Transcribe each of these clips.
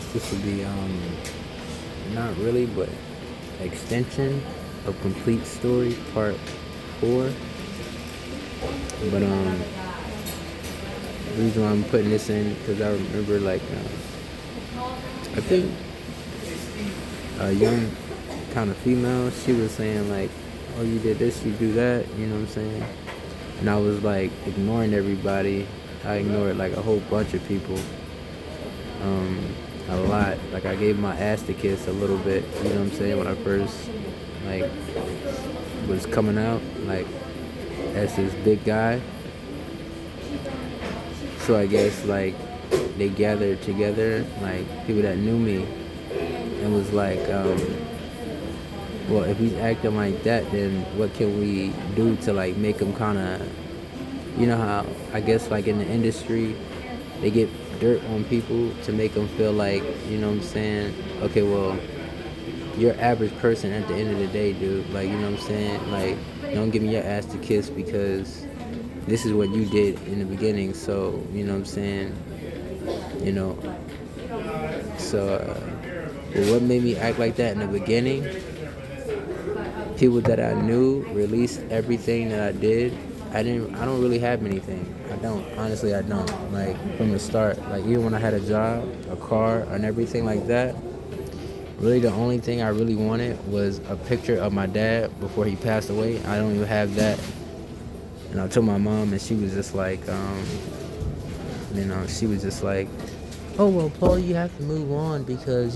guess this would be not really, but extension of complete story part 4. But the reason why I'm putting this in because I remember like I think a young kind of female, she was saying like, oh, you did this, you do that, you know what I'm saying? And I was like ignoring everybody. I ignored like a whole bunch of people, a lot. Like I gave my ass to kiss a little bit, you know what I'm saying, when I first like was coming out, like as this big guy. So I guess like they gathered together, like people that knew me, and was like, well, if he's acting like that, then what can we do to like make him kind of, you know how I guess like in the industry they get dirt on people to make them feel like, you know what I'm saying? Okay, well, you're average person at the end of the day, dude. Like, you know what I'm saying? Like, don't give me your ass to kiss because this is what you did in the beginning. So, you know what I'm saying? You know, so but what made me act like that in the beginning? People that I knew released everything that I did. I don't really have anything. I don't. Honestly, I don't. Like from the start, like even when I had a job, a car, and everything like that, really the only thing I really wanted was a picture of my dad before he passed away. I don't even have that. And I told my mom, and she was just like, she was just like, oh well, Paul, you have to move on because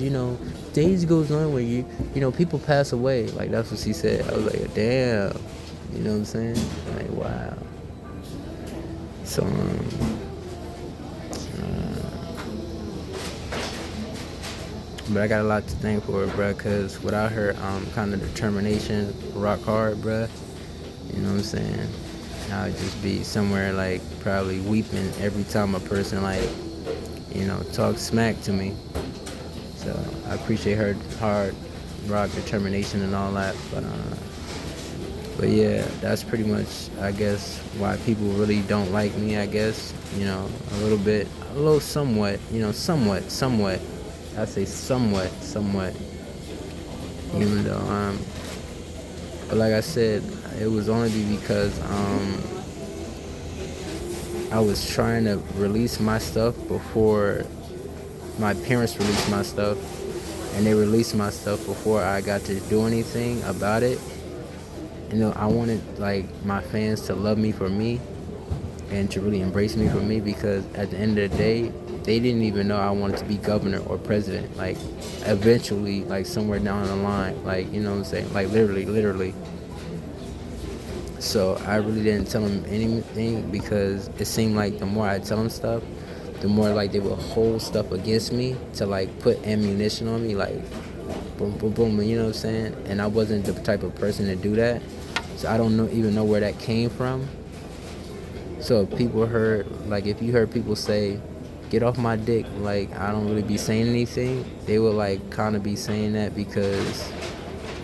days goes on where people pass away. Like that's what she said. I was like, damn, you know what I'm saying? Like wow. So but I got a lot to thank for it, bruh, because without her kind of determination, rock hard, bruh, you know what I'm saying? I would just be somewhere like probably weeping every time a person like, talks smack to me. So I appreciate her hard rock determination and all that. But yeah, that's pretty much, I guess, why people really don't like me, I guess. A little bit, a little somewhat, somewhat. I say somewhat. Even though, but like I said, it was only because I was trying to release my stuff before my parents released my stuff, and they released my stuff before I got to do anything about it. I wanted like my fans to love me for me and to really embrace me for me, because at the end of the day, they didn't even know I wanted to be governor or president. Like eventually, like somewhere down the line, like, you know what I'm saying? Like literally. So I really didn't tell them anything because it seemed like the more I tell them stuff, the more like they would hold stuff against me to like put ammunition on me, like boom, boom, boom, you know what I'm saying? And I wasn't the type of person to do that. So I don't even know where that came from. So if you heard people say, get off my dick, like I don't really be saying anything, they would like kind of be saying that because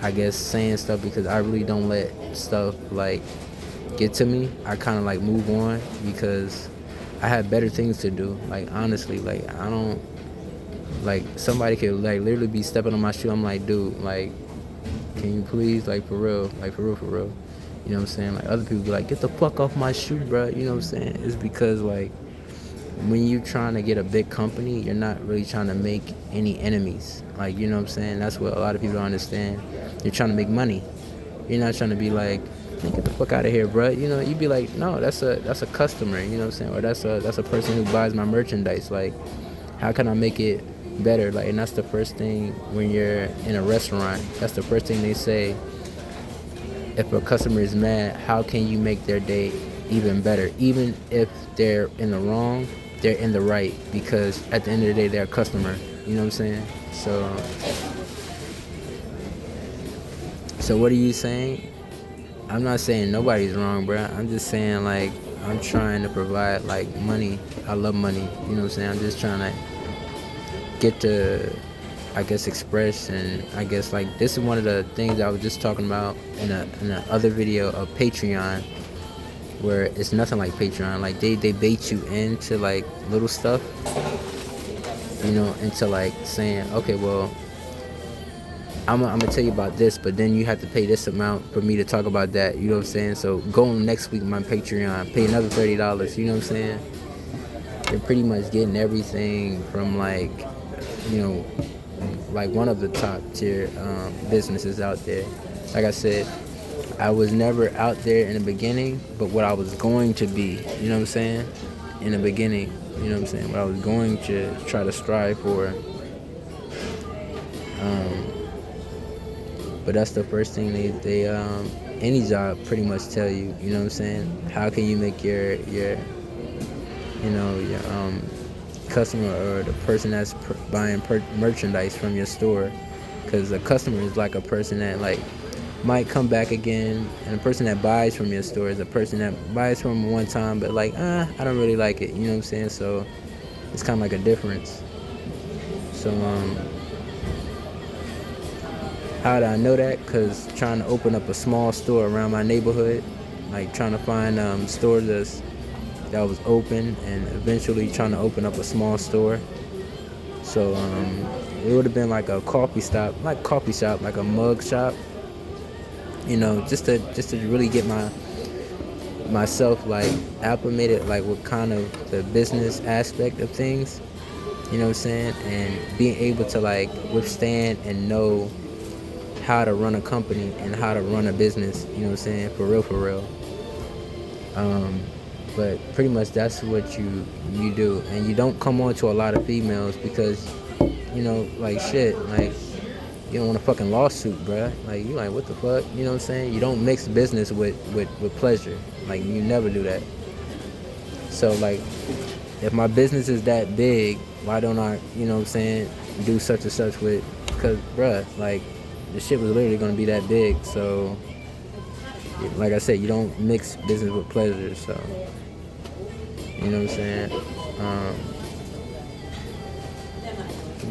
I guess saying stuff because I really don't let stuff like get to me. I kind of like move on because I have better things to do. Like honestly, like I don't, like somebody could like literally be stepping on my shoe. I'm like, dude, like can you please, like for real, for real. You know what I'm saying? Like other people be like, get the fuck off my shoe, bro. You know what I'm saying? It's because like when you're trying to get a big company, you're not really trying to make any enemies. Like, you know what I'm saying? That's what a lot of people don't understand. You're trying to make money. You're not trying to be like, man, get the fuck out of here, bro. You'd be like, no, that's a customer. You know what I'm saying? Or that's a person who buys my merchandise. Like, how can I make it better? Like, and that's the first thing when you're in a restaurant. That's the first thing they say. If a customer is mad, how can you make their day even better? Even if they're in the wrong, they're in the right, because at the end of the day, they're a customer. You know what I'm saying? So what are you saying? I'm not saying nobody's wrong, bro. I'm just saying, like, I'm trying to provide, like, money. I love money. You know what I'm saying? I'm just trying to get to, I guess, express, and I guess, like, this is one of the things I was just talking about in the other video of Patreon, where it's nothing like Patreon. Like, they bait you into, like, little stuff. into like saying, okay, well, I'm gonna tell you about this, but then you have to pay this amount for me to talk about that. You know what I'm saying? So go on next week my Patreon, pay another $30. You know what I'm saying? They're pretty much getting everything from like, like one of the top tier businesses out there. Like I said, I was never out there in the beginning, but what I was going to be, you know what I'm saying? In the beginning, you know what I'm saying? What I was going to try to strive for. But that's the first thing they any job pretty much tell you, you know what I'm saying? How can you make your customer or the person that's buying merchandise from your store, because a customer is like a person that like might come back again, and the person that buys from your store is a person that buys from one time but like I don't really like it, you know what I'm saying? So it's kind of like a difference. So how did I know that? Because trying to open up a small store around my neighborhood, like trying to find stores that was open, and eventually trying to open up a small store. So it would have been like a coffee shop, like a mug shop, just to really get myself like acclimated, like with kind of the business aspect of things, you know what I'm saying, and being able to like withstand and know how to run a company and how to run a business, you know what I'm saying, for real. But pretty much that's what you do, and you don't come on to a lot of females because, like shit, like you don't want a fucking lawsuit, bruh. Like you like, what the fuck, you know what I'm saying? You don't mix business with pleasure, like you never do that. So like, if my business is that big, why don't I, you know what I'm saying, do such and such with, because bruh, like the shit was literally gonna be that big. So like I said, you don't mix business with pleasure. So you know what I'm saying.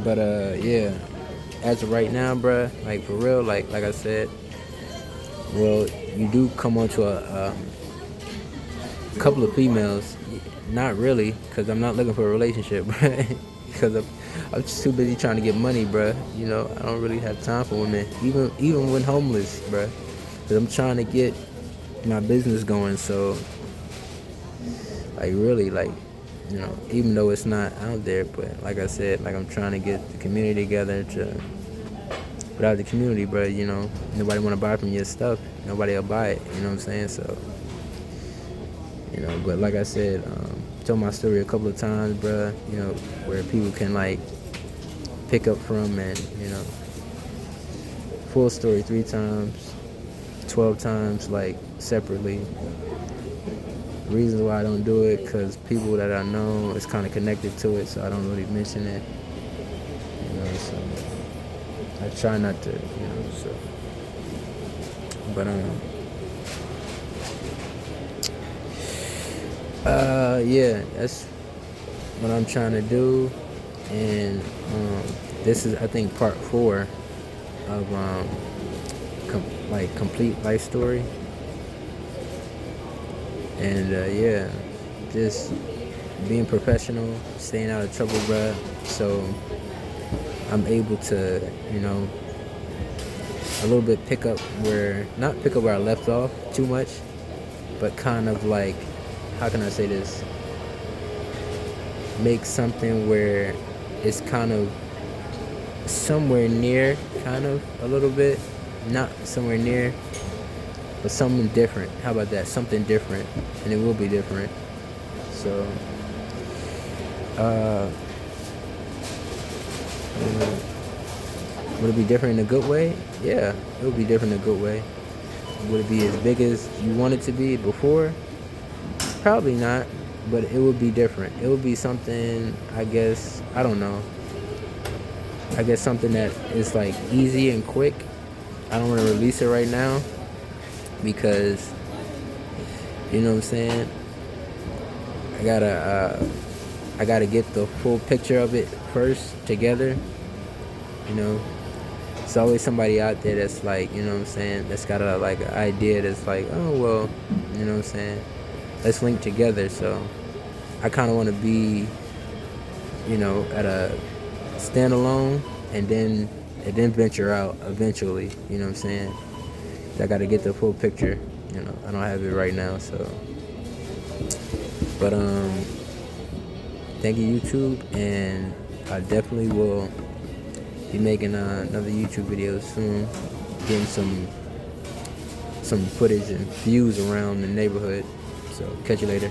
But yeah, as of right now, bruh, like for real, like I said, well, you do come onto a couple of females. Not really, because I'm not looking for a relationship, bruh. Because I'm just too busy trying to get money, bruh. I don't really have time for women, even when homeless, bruh. Because I'm trying to get my business going. So like really, like, even though it's not out there, but like I said, like I'm trying to get the community together to. Without the community, bro, nobody want to buy from your stuff. Nobody will buy it, you know what I'm saying? So, but like I said, told my story a couple of times, bro, where people can, like, pick up from, and, full story 3 times, 12 times, like, separately. Reasons why I don't do it, because people that I know is kind of connected to it, so I don't really mention it, so I try not to, so. But, yeah, that's what I'm trying to do. And, this is, I think, part 4 of, complete life story. And, yeah, just being professional, staying out of trouble, bruh. So I'm able to, a little bit not pick up where I left off too much, but kind of like, how can I say this? Make something where it's kind of somewhere near, kind of a little bit, not somewhere near, but something different. How about that? Something different, and it will be different. So, would it be different in a good way? Yeah, it would be different in a good way. Would it be as big as you want it to be before? Probably not, but it would be different. It would be something, I guess, I don't know. I guess something that is like easy and quick. I don't want to release it right now because, you know what I'm saying? I gotta get the full picture of it first together. It's always somebody out there that's like, you know what I'm saying, that's got a like an idea that's like, oh well, you know what I'm saying, let's link together. So I kind of want to be, at a stand alone, and then venture out eventually. You know what I'm saying? I got to get the full picture. You know, I don't have it right now, so. But thank you, YouTube, and I definitely will be making another YouTube video soon, getting some footage and views around the neighborhood. So catch you later.